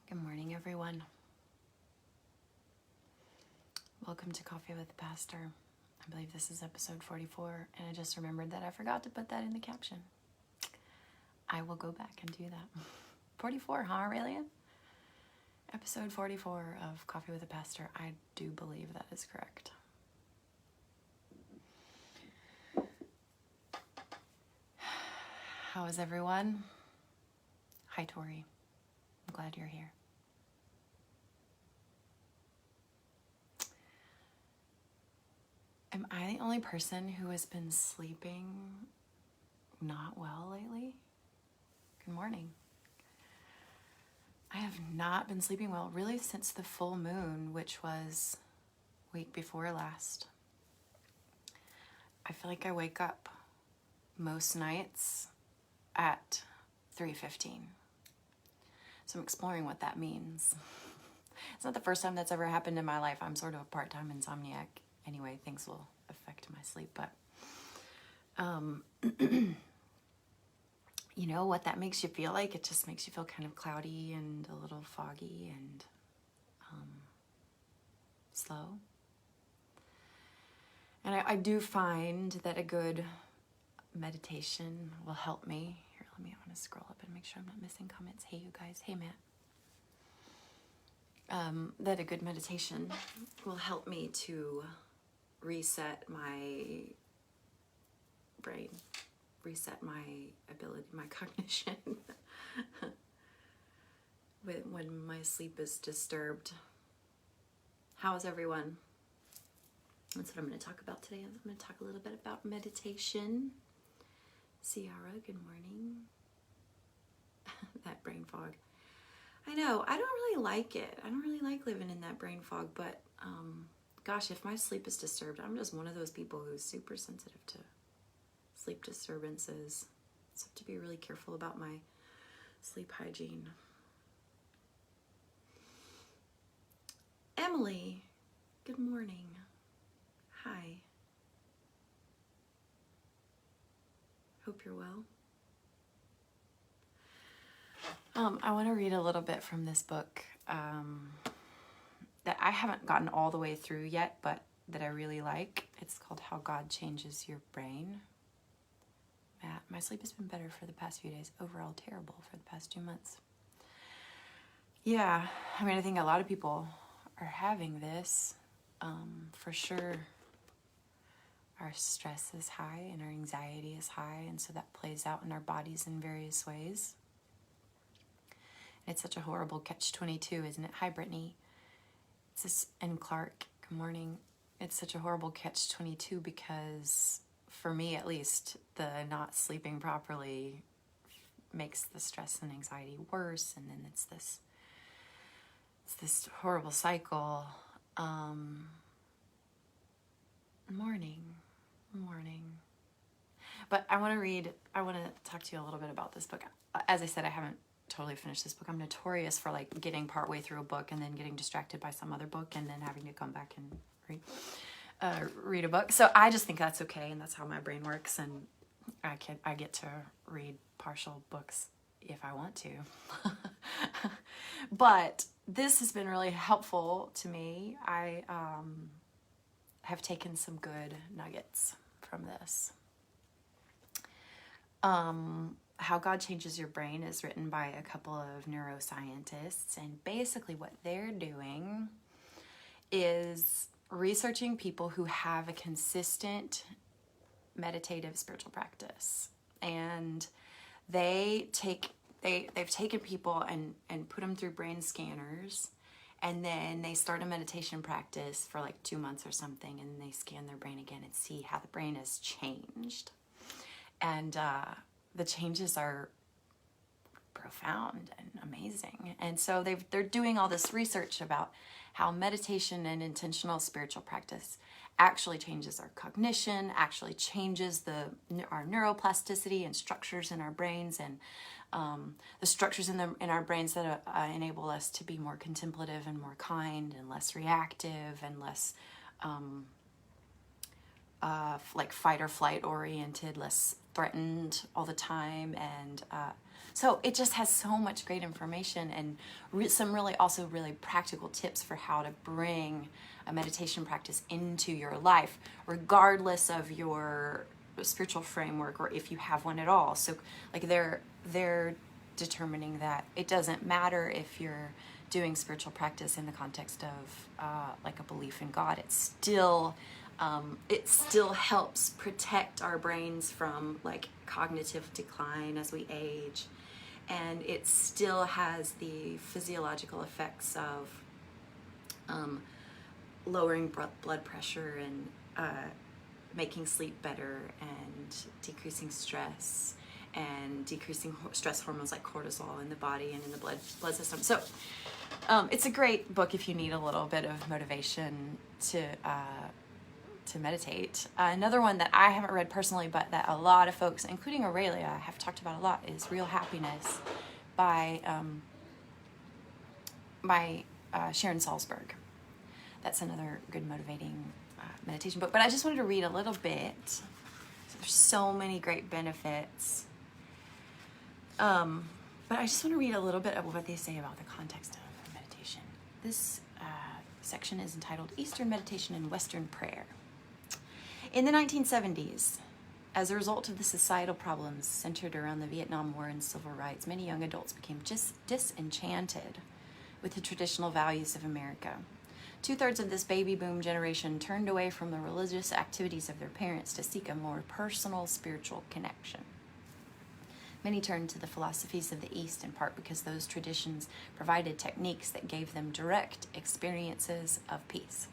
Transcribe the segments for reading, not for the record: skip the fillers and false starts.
Good morning, everyone. Welcome to Coffee with the Pastor. I believe this is episode 44, and I just remembered that I forgot to put that in the caption. I will go back and do that. 44, huh, Aurelian? Episode 44 of Coffee with the Pastor. I do believe that is correct. How is everyone? Hi, Tori. I'm glad you're here. Am I the only person who has been sleeping not well lately? Good morning. I have not been sleeping well really since the full moon, which was week before last. I feel like I wake up most nights at 3:15. So I'm exploring what that means. It's not the first time that's ever happened in my life. I'm sort of a part-time insomniac. Anyway, things will affect my sleep, but you know what that makes you feel like? It just makes you feel kind of cloudy and a little foggy and slow. And I do find that a good meditation will help me. Here, I want to scroll up and make sure I'm not missing comments. Hey, you guys. Hey, Matt. That a good meditation will help me to reset my brain, reset my ability, my cognition when my sleep is disturbed. How is everyone? That's what I'm going to talk about today. I'm going to talk a little bit about meditation. Ciara, good morning. That brain fog. I know, I don't really like it. I don't really like living in that brain fog, but gosh, if my sleep is disturbed, I'm just one of those people who's super sensitive to sleep disturbances. So I have to be really careful about my sleep hygiene. Emily, good morning. Hi. Hope you're well. I want to read a little bit from this book that I haven't gotten all the way through yet, but that I really like. It's called How God Changes Your Brain. Matt, my sleep has been better for the past few days. Overall terrible for the past 2 months. Yeah, I mean, I think a lot of people are having this. For sure, our stress is high and our anxiety is high, and so that plays out in our bodies in various ways. It's such a horrible catch-22, isn't it? Hi, Brittany. And Clark, good morning. It's such a horrible catch-22 because, for me at least, the not sleeping properly makes the stress and anxiety worse, and then it's this horrible cycle. Morning. But I want to talk to you a little bit about this book. As I said, I haven't totally finished this book. I'm notorious for like getting partway through a book and then getting distracted by some other book and then having to come back and read a book. So I just think that's okay, and that's how my brain works, and I get to read partial books if I want to. But this has been really helpful to me. I have taken some good nuggets from this. How God Changes Your Brain is written by a couple of neuroscientists, and basically what they're doing is researching people who have a consistent meditative spiritual practice. And they've taken people and put them through brain scanners, and then they start a meditation practice for like 2 months or something, and they scan their brain again and see how the brain has changed. And the changes are profound and amazing. And so they're doing all this research about how meditation and intentional spiritual practice actually changes our cognition, actually changes our neuroplasticity and structures in our brains, and the structures in our brains that enable us to be more contemplative and more kind and less reactive and less like fight or flight oriented, less threatened all the time, and So it just has so much great information and some really also really practical tips for how to bring a meditation practice into your life, regardless of your spiritual framework or if you have one at all. So like they're determining that it doesn't matter if you're doing spiritual practice in the context of like a belief in God. It still helps protect our brains from like cognitive decline as we age, and it still has the physiological effects of lowering blood pressure and making sleep better and decreasing stress and decreasing stress hormones like cortisol in the body and in the blood system. So it's a great book if you need a little bit of motivation to meditate. Another one that I haven't read personally, but that a lot of folks, including Aurelia, have talked about a lot, is Real Happiness by Sharon Salzberg. That's another good motivating meditation book. But I just wanted to read a little bit. There's so many great benefits. But I just want to read a little bit of what they say about the context of meditation. This section is entitled Eastern Meditation and Western Prayer. In the 1970s, as a result of the societal problems centered around the Vietnam War and civil rights, many young adults became just disenchanted with the traditional values of America. 2/3 of this baby boom generation turned away from the religious activities of their parents to seek a more personal spiritual connection. Many turned to the philosophies of the East, in part because those traditions provided techniques that gave them direct experiences of peace.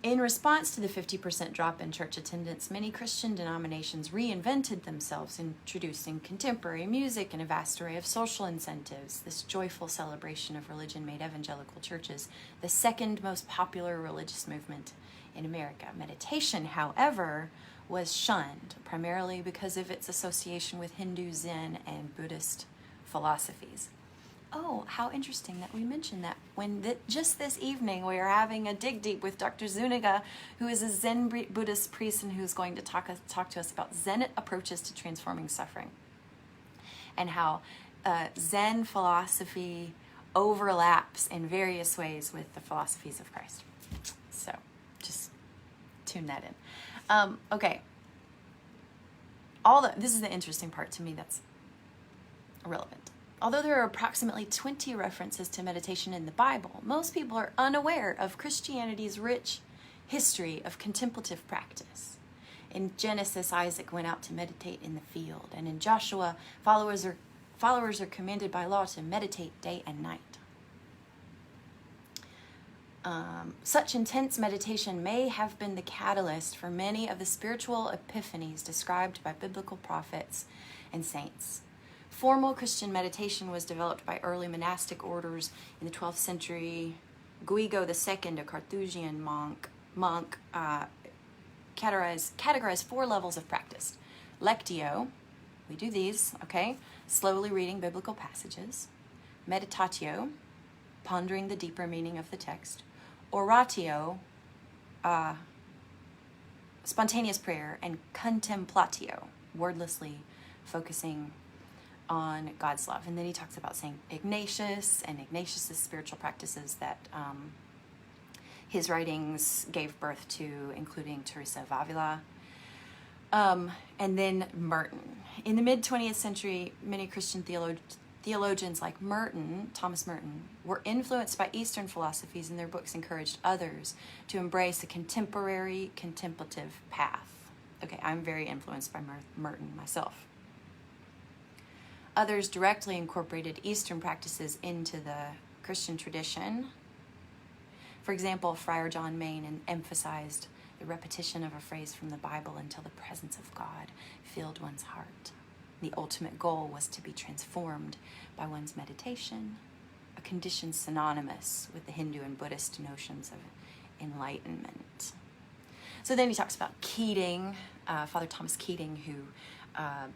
In response to the 50% drop in church attendance, many Christian denominations reinvented themselves, introducing contemporary music and a vast array of social incentives. This joyful celebration of religion made evangelical churches the second most popular religious movement in America. Meditation, however, was shunned, primarily because of its association with Hindu, Zen, and Buddhist philosophies. Oh, how interesting that we mentioned that when just this evening we are having a dig deep with Dr. Zuniga, who is a Zen Buddhist priest and who's going to talk to us about Zen approaches to transforming suffering and how Zen philosophy overlaps in various ways with the philosophies of Christ. So just tune that in. Okay. This is the interesting part to me that's relevant. Although there are approximately 20 references to meditation in the Bible, most people are unaware of Christianity's rich history of contemplative practice. In Genesis, Isaac went out to meditate in the field, and in Joshua, followers are commanded by law to meditate day and night. Such intense meditation may have been the catalyst for many of the spiritual epiphanies described by biblical prophets and saints. Formal Christian meditation was developed by early monastic orders in the 12th century. Guigo II, a Carthusian monk, categorized 4 levels of practice. Lectio, we do these, okay? Slowly reading biblical passages. Meditatio, pondering the deeper meaning of the text. Oratio, spontaneous prayer. And contemplatio, wordlessly focusing on God's love. And then he talks about St. Ignatius and Ignatius's spiritual practices that his writings gave birth to, including Teresa of Avila. And then Merton. In the mid-20th century, many Christian theologians like Thomas Merton, were influenced by Eastern philosophies, and their books encouraged others to embrace a contemporary contemplative path. Okay, I'm very influenced by Merton myself. Others directly incorporated Eastern practices into the Christian tradition. For example, Friar John Maine emphasized the repetition of a phrase from the Bible until the presence of God filled one's heart. The ultimate goal was to be transformed by one's meditation, a condition synonymous with the Hindu and Buddhist notions of enlightenment. So then he talks about Keating, Father Thomas Keating, who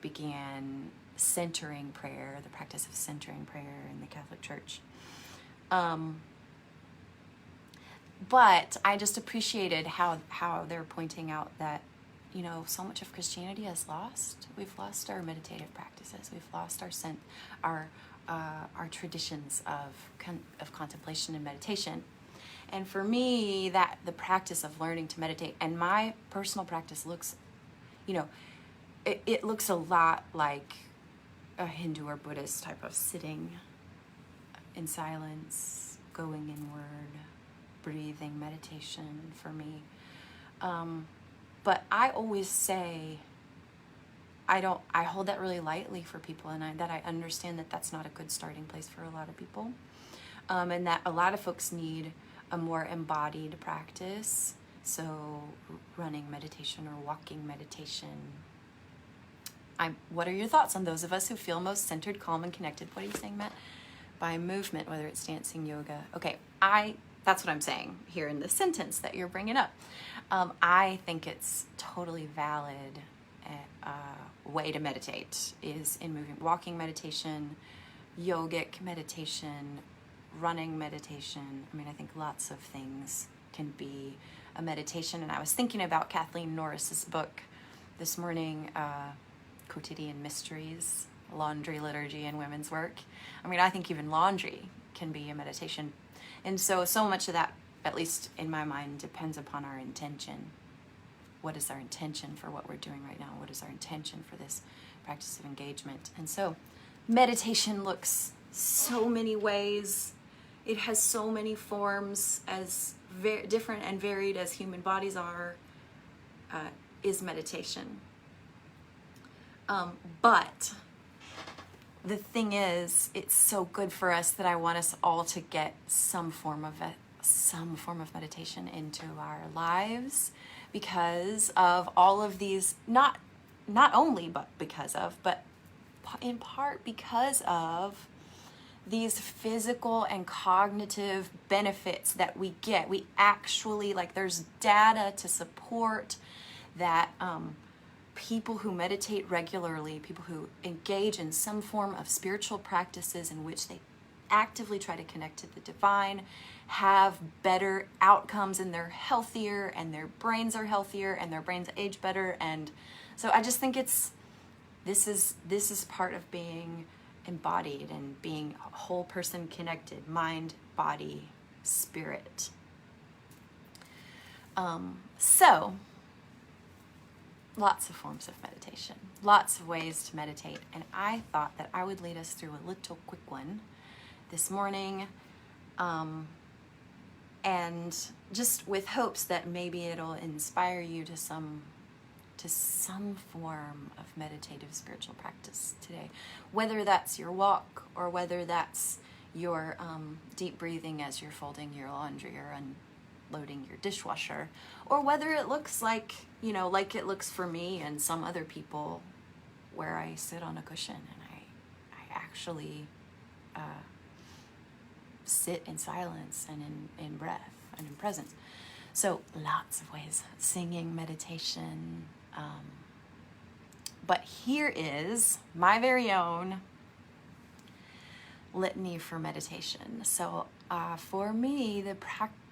began centering prayer, the practice of centering prayer in the Catholic Church. But I just appreciated how they're pointing out that, you know, so much of Christianity has lost. We've lost our meditative practices. We've lost our traditions of contemplation and meditation. And for me, that the practice of learning to meditate, and my personal practice looks, you know, it looks a lot like a Hindu or Buddhist type of sitting in silence, going inward, breathing meditation for me. But I always say, I hold that really lightly for people, and I understand that that's not a good starting place for a lot of people, and that a lot of folks need a more embodied practice. So running meditation or walking meditation. What are your thoughts on those of us who feel most centered, calm, and connected? What are you saying, Matt? By movement, whether it's dancing, yoga. Okay, that's what I'm saying here in this sentence that you're bringing up. I think it's totally valid way to meditate is in moving, walking meditation, yogic meditation, running meditation. I mean, I think lots of things can be a meditation. And I was thinking about Kathleen Norris's book this morning, Quotidian Mysteries, Laundry, Liturgy, and Women's Work. I mean, I think even laundry can be a meditation. And so much of that, at least in my mind, depends upon our intention. What is our intention for what we're doing right now? What is our intention for this practice of engagement? And so meditation looks so many ways. It has so many forms, as different and varied as human bodies are, is meditation. But the thing is, it's so good for us that I want us all to get some form of meditation into our lives, because of all of these, not only but because of, but in part because of these physical and cognitive benefits that we get. We actually, like, there's data to support that people who meditate regularly, people who engage in some form of spiritual practices in which they actively try to connect to the divine, have better outcomes, and they're healthier, and their brains are healthier, and their brains age better. And so I just think this is part of being embodied and being a whole person connected, mind, body, spirit. So lots of forms of meditation, lots of ways to meditate. And I thought that I would lead us through a little quick one this morning, and just with hopes that maybe it'll inspire you to some form of meditative spiritual practice today, whether that's your walk or whether that's your deep breathing as you're folding your laundry or unloading your dishwasher, or whether it looks like, you know, like it looks for me and some other people, where I sit on a cushion and I actually sit in silence and in breath and in presence. So lots of ways, singing, meditation. But here is my very own litany for meditation. So for me, the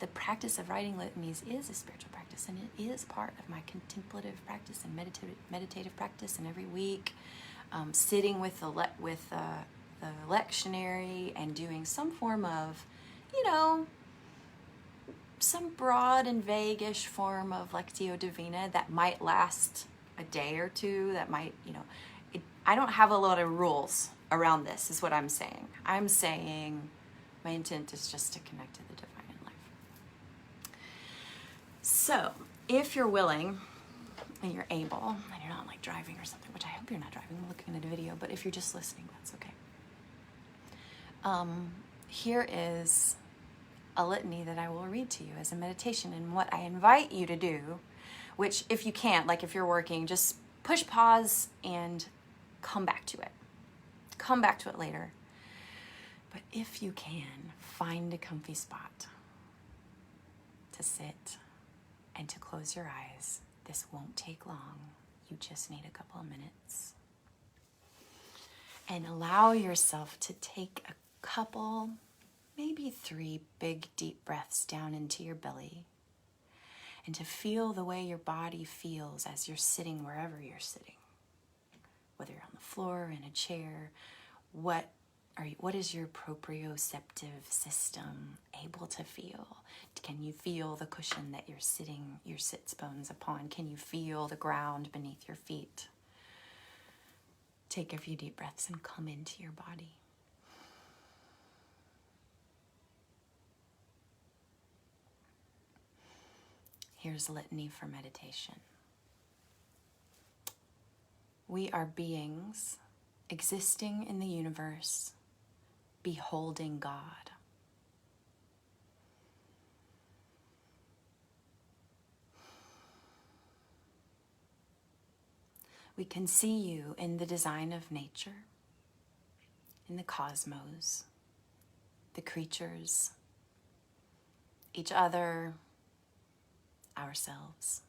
practice of writing litanies is a spiritual practice, and it is part of my contemplative practice and meditative practice. And every week, sitting with the lectionary and doing some form of, you know, some broad and vague-ish form of Lectio Divina that might last a day or two, that might, you know, I don't have a lot of rules around this, is what I'm saying. I'm saying my intent is just to connect to the divine in life. So if you're willing and you're able, and you're not like driving or something, which I hope you're not driving, I'm looking at a video, but if you're just listening, that's okay. Here is a litany that I will read to you as a meditation. And what I invite you to do, which if you can't, like if you're working, just push pause and come back to it. Come back to it later. But if you can, find a comfy spot to sit and to close your eyes. This won't take long. You just need a couple of minutes. And allow yourself to take a couple, maybe 3 big deep breaths down into your belly. and to feel the way your body feels as you're sitting wherever you're sitting. Whether you're on the floor, in a chair, what is your proprioceptive system able to feel? Can you feel the cushion that you're sitting your sits bones upon? Can you feel the ground beneath your feet? Take a few deep breaths and come into your body. Here's a litany for meditation. We are beings existing in the universe, beholding God. We can see you in the design of nature, in the cosmos, the creatures, each other, ourselves.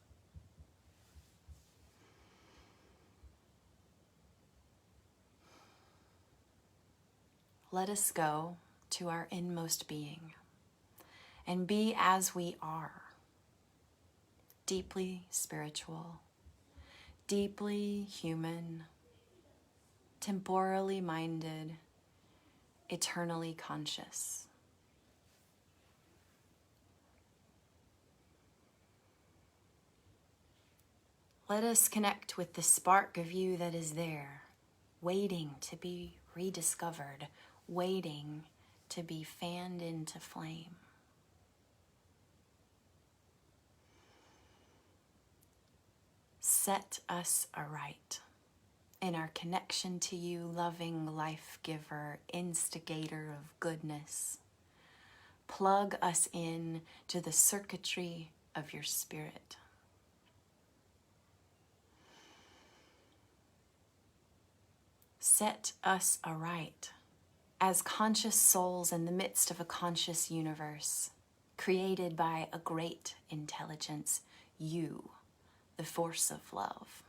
Let us go to our inmost being and be as we are, deeply spiritual, deeply human, temporally minded, eternally conscious. Let us connect with the spark of you that is there, waiting to be rediscovered, waiting to be fanned into flame. Set us aright in our connection to you, loving life giver, instigator of goodness. Plug us in to the circuitry of your spirit. Set us aright as conscious souls in the midst of a conscious universe, created by a great intelligence, you, the force of love.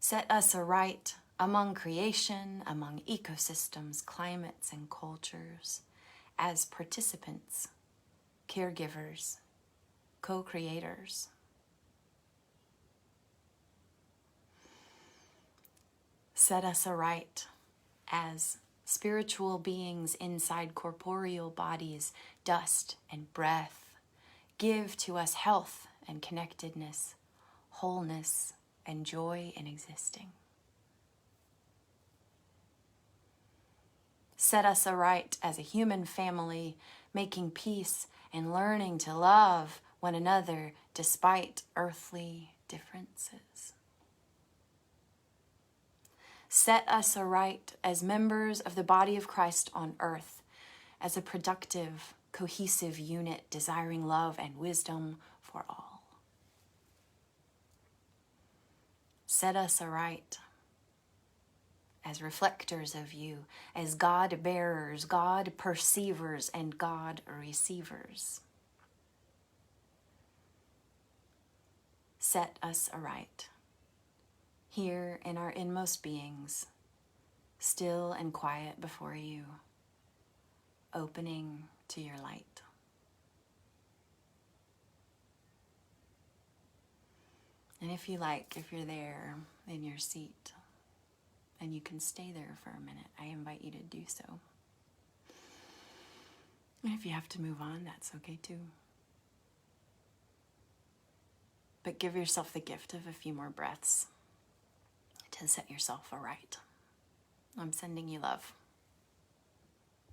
Set us aright among creation, among ecosystems, climates, and cultures, as participants, caregivers, co-creators. Set us aright as spiritual beings inside corporeal bodies, dust and breath. Give to us health and connectedness, wholeness and joy in existing. Set us aright as a human family, making peace and learning to love one another despite earthly differences. Set us aright as members of the body of Christ on earth, as a productive, cohesive unit desiring love and wisdom for all. Set us aright as reflectors of you, as God bearers, God perceivers, and God receivers. Set us aright here in our inmost beings, still and quiet before you, opening to your light. And if you like, if you're there in your seat and you can stay there for a minute, I invite you to do so. And if you have to move on, that's okay too. But give yourself the gift of a few more breaths to set yourself aright. I'm sending you love.